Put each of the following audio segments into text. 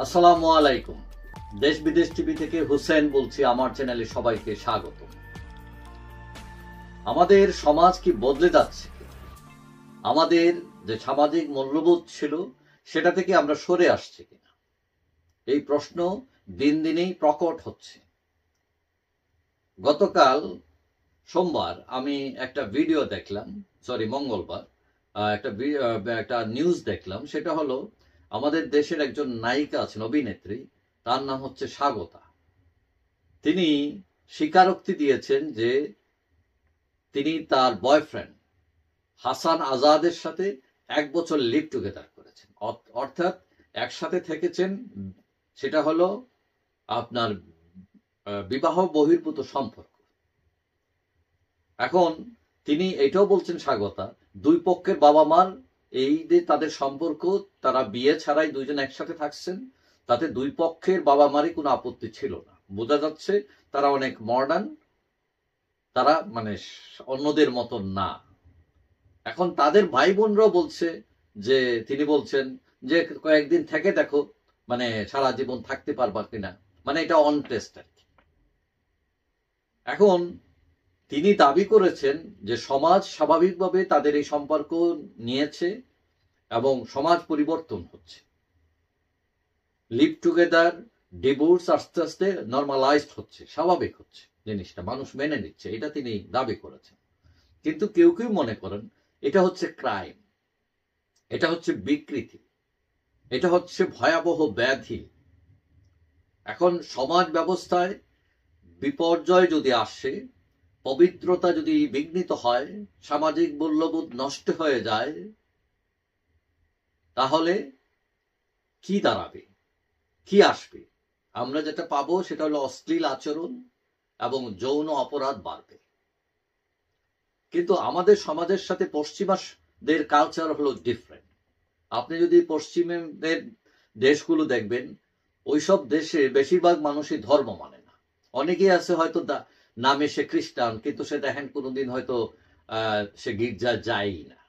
আসসালামু আলাইকুম। দেশ বিদেশ টিভি থেকে হুসেন বলছি। আমার চ্যানেলে সবাইকে স্বাগত। আমাদের সমাজ কি বদলে যাচ্ছে? আমাদের যে সামাজিক মূল্যবোধ ছিল সেটা থেকে আমরা সরে আসছি কিনা, এই প্রশ্ন দিন দিনেই প্রকট হচ্ছে। গতকাল সোমবার আমি একটা ভিডিও দেখলাম, মঙ্গলবার একটা নিউজ দেখলাম। সেটা হলো আমাদের দেশের একজন নায়িকা আছেন, অভিনেত্রী, তার নাম হচ্ছে স্বাগতা। তিনি স্বীকারোক্তি দিয়েছেন যে তিনি তার বয়ফ্রেন্ড হাসান আজাদের সাথে 1 বছর লিভ টুগেদার করেছেন, অর্থাৎ একসাথে থেকেছেন। সেটা হলো আপনার বিবাহ বহির্ভূত সম্পর্ক। এখন তিনি এটাও বলছেন, স্বাগতা, দুই পক্ষের বাবা মার এই যে তাদের সম্পর্ক, তারা বিয়ে ছাড়াই দুইজন একসাথে থাকছেন, তাতে দুই পক্ষের বাবা মারই কোনো আপত্তি ছিল না। বোঝা যাচ্ছে তারা অনেক মডার্ন, তারা অন্যদের মতন না। এখন তাদের ভাই বোনরাও বলছে যে, তিনি বলছেন যে কয়েকদিন থেকে দেখো, সারা জীবন থাকতে পারবা কিনা, এটা অন টেস্ট আর কি। এখন তিনি দাবি করেছেন যে সমাজ স্বাভাবিকভাবে তাদের এই সম্পর্ক নিয়েছে এবং সমাজ পরিবর্তন হচ্ছে। লিভ টুগেদার, ডিভোর্স আস্তে আস্তে নর্মালাইজড হচ্ছে, স্বাভাবিক হচ্ছে, জিনিসটা মানুষ মেনে নিচ্ছে, এটা তিনি দাবি করেছেন। কিন্তু কেউ কেউ মনে করেন এটা হচ্ছে ক্রাইম, এটা হচ্ছে বিকৃতি, এটা হচ্ছে ভয়াবহ ব্যাধি। এখন সমাজ ব্যবস্থায় বিপর্যয় যদি আসে, পবিত্রতা যদি বিঘ্নিত হয়, সামাজিক মূল্যবোধ নষ্ট হয়ে যায়, তাহলে কি দাঁড়াবে, কি আসবে? আমরা যেটা পাবো সেটা হলো অশ্লীল আচরণ এবং যৌন অপরাধ বাড়বে। কিন্তু আমাদের সমাজের সাথে পশ্চিমাদের কালচার হলো ডিফারেন্ট। আপনি যদি পশ্চিমের দেশগুলো দেখবেন, ওইসব দেশে বেশিরভাগ মানুষই ধর্ম মানে না। অনেকেই আছে হয়তো নামে সে খ্রিস্টান, কিন্তু সে দেখেন কোনোদিন হয়তো সে গির্জা যায়ই না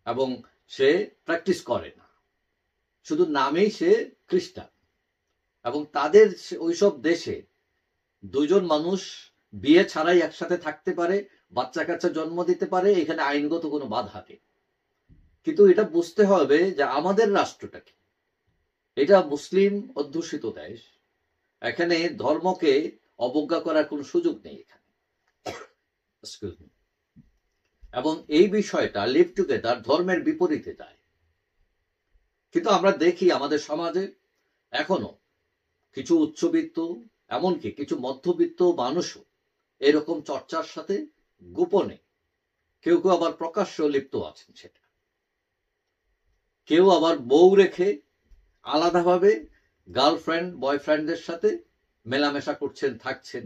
এবং সে প্র্যাকটিস করে না, শুধু নামেই সে খ্রিস্টান। এবং তাদের ওইসব দেশে দুইজন মানুষ বিয়ে ছাড়াই একসাথে থাকতে পারে, বাচ্চা কাচ্চা জন্ম দিতে পারে, এখানে আইনগত কোনো বাধা নেই। কিন্তু এটা বুঝতে হবে যে আমাদের রাষ্ট্রটা কি, এটা মুসলিম অধ্যুষিত দেশ, এখানে ধর্মকে অবজ্ঞা করার কোনো সুযোগ নেই এখানে। এবং এই বিষয়টা লিভ টুগেদার ধর্মের বিপরীতে যায়। কিন্তু আমরা দেখি আমাদের সমাজে এখনো কিছু উচ্চবিত্ত, এমনকি কিছু মধ্যবিত্ত মানুষও এরকম চর্চার সাথে গোপনে, কেউ কেউ আবার প্রকাশ্য লিপ্ত আছেন। সেটা কেউ আবার বউ রেখে আলাদাভাবে গার্লফ্রেন্ড বয়ফ্রেন্ডদের সাথে মেলামেশা করছেন, থাকছেন।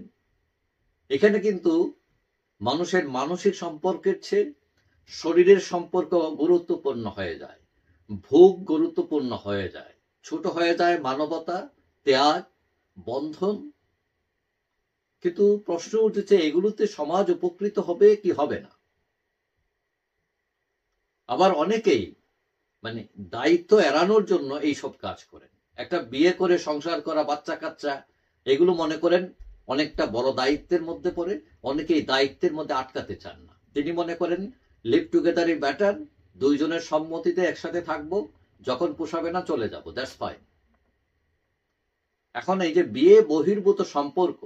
এখানে কিন্তু মানুষের মানসিক সম্পর্কের চেয়ে শরীরের সম্পর্ক গুরুত্বপূর্ণ হয়ে যায়, ভোগ গুরুত্বপূর্ণ হয়ে যায়, ছোট হয়ে যায় মানবতা, ত্যাগ, বন্ধন। কিন্তু প্রশ্ন উঠেছে, এগুলোতে সমাজ উপকৃত হবে কি হবে না? আবার অনেকেই দায়িত্ব এড়ানোর জন্য এই সব কাজ করেন। একটা বিয়ে করে সংসার করা, বাচ্চা কাচ্চা, এগুলো মনে করেন অনেকটা বড় দায়িত্বের মধ্যে পড়ে। অনেকেই দায়িত্বের মধ্যে আটকাতে চান না। তিনি মনে করেন লিভ টুগেদারই বেটার, দুইজনের সম্মতিতে একসাথে থাকবো, যখন পোষাবে না চলে যাবো, দ্যাটস ফাইন। এখন এই যে বিয়ে বহির্ভূত সম্পর্ক,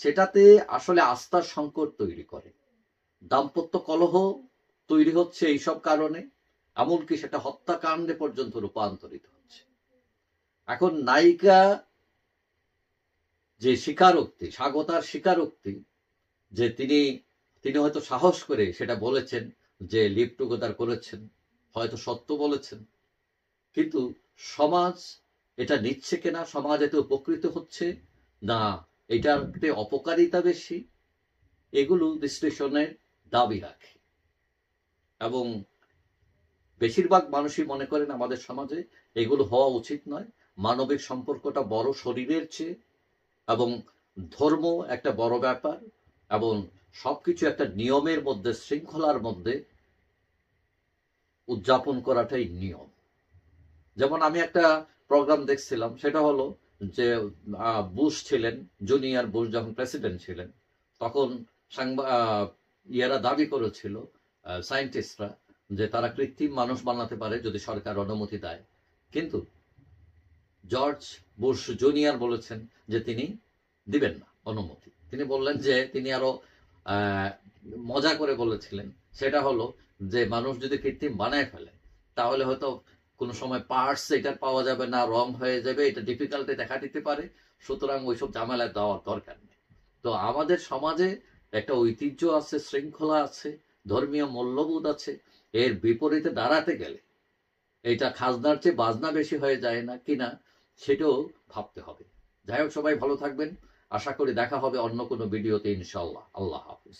সেটাতে আসলে আস্থার সংকট তৈরি করে, দাম্পত্য কলহ তৈরি হচ্ছে এইসব কারণে, এমনকি সেটা হত্যাকাণ্ডে পর্যন্ত রূপান্তরিত হচ্ছে। এখন নায়িকা যে স্বীকারোক্তি, স্বাগতার স্বীকারোক্তি, যে তিনি হয়তো সাহস করে সেটা বলেছেন যে লিভ টুগেদার করেছেন, হয়তো সত্য বলেছেন। কিন্তু সমাজ এটা নিচ্ছে কিনা, সমাজ এতে উপকৃত হচ্ছে না, এটাতে অপকারিতা বেশি, এগুলো বিশ্লেষণের দাবি রাখে। এবং বেশিরভাগ মানুষই মনে করেন আমাদের সমাজে এগুলো হওয়া উচিত নয়। মানবিক সম্পর্কটা বড় শরীরের চেয়ে, এবং ধর্ম একটা বড় ব্যাপার, এবং সবকিছু একটা নিয়মের মধ্যে, শৃঙ্খলার মধ্যে উদযাপন করাটাই নিয়ম। যেমন আমি একটা প্রোগ্রাম দেখছিলাম, সেটা হলো যে বুশ ছিলেন, জুনিয়র বুশ যখন প্রেসিডেন্ট ছিলেন, তখন ইয়েরা দাবি করেছিল, সায়েন্টিস্টরা, যে তারা কৃত্রিম মানুষ বানাতে পারে যদি সরকার অনুমতি দেয়। কিন্তু জর্জ বুশ জুনিয়র বলেছেন যে তিনি দিবেন না অনুমতি। তিনি বললেন যে তিনি আরো মজা করে বলেছিলেন, সেটা হলো যে মানুষ যদি কৃত্রিম বানায় ফেলে তাহলে হয়তো কোনো সময় পার্টস এটা পাওয়া যাবে না, রং হয়ে যাবে, এটা ডিফিকাল্টি দেখা দিতে পারে, সুতরাং ওইসব ঝামেলায় দেওয়ার দরকার নেই। তো আমাদের সমাজে একটা ঐতিহ্য আছে, শৃঙ্খলা আছে, ধর্মীয় মূল্যবোধ আছে, এর বিপরীতে দাঁড়াতে গেলে এটা খাজনার চেয়ে বাজনা বেশি হয়ে যায় না কিনা সেটাও ভাবতে হবে। যাই হোক, সবাই ভালো থাকবেন, আশা করি দেখা হবে অন্য কোনো ভিডিওতে ইনশাল্লাহ। আল্লাহ হাফিজ।